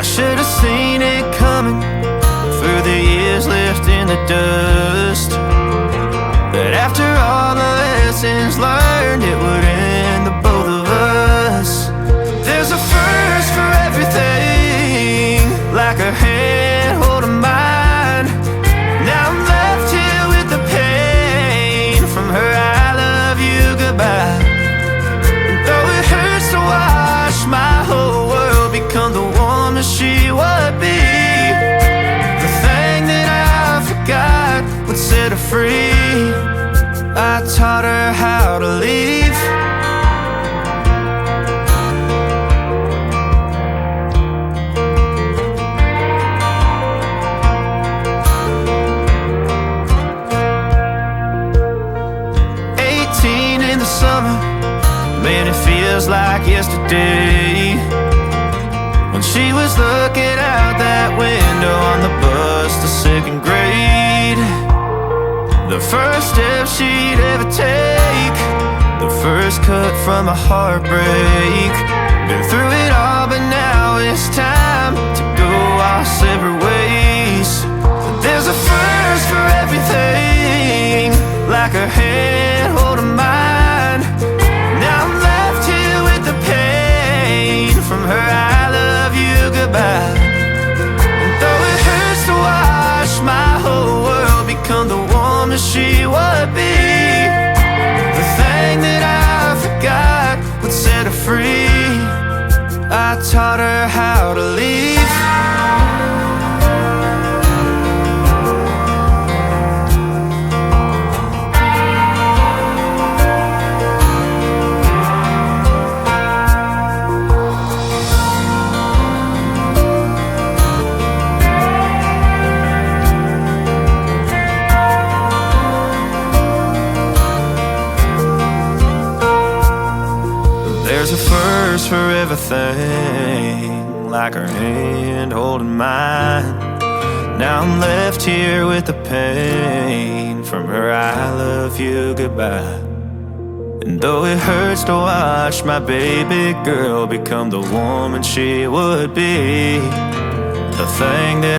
should have seen it coming through the years left in the dust, that after all the lessons learned, it would end the both of us. There's a first for everything, like her hand holding mine. Now I'm left here with the pain from her I love you goodbye. And though it hurts to watch my whole world become the woman she would be, the thing that I forgot would set her free. I taught her how to leave. In the summer, man, it feels like yesterday, when she was looking out that window on the bus to second grade. The first step she'd ever take, the first cut from a heartbreak. Been through it all, but now it's time to go our separate ways. But there's a first for everything, like her hand holding mine. Now I'm left here with the pain from her I love you goodbye. And though it hurts to watch my whole world become the woman she would be, the thing that I forgot would set her free. I taught her how to leave. There's a first for everything, like her hand holding mine. Now I'm left here with the pain from her I love you goodbye. And though it hurts to watch my baby girl become the woman she would be, the thing that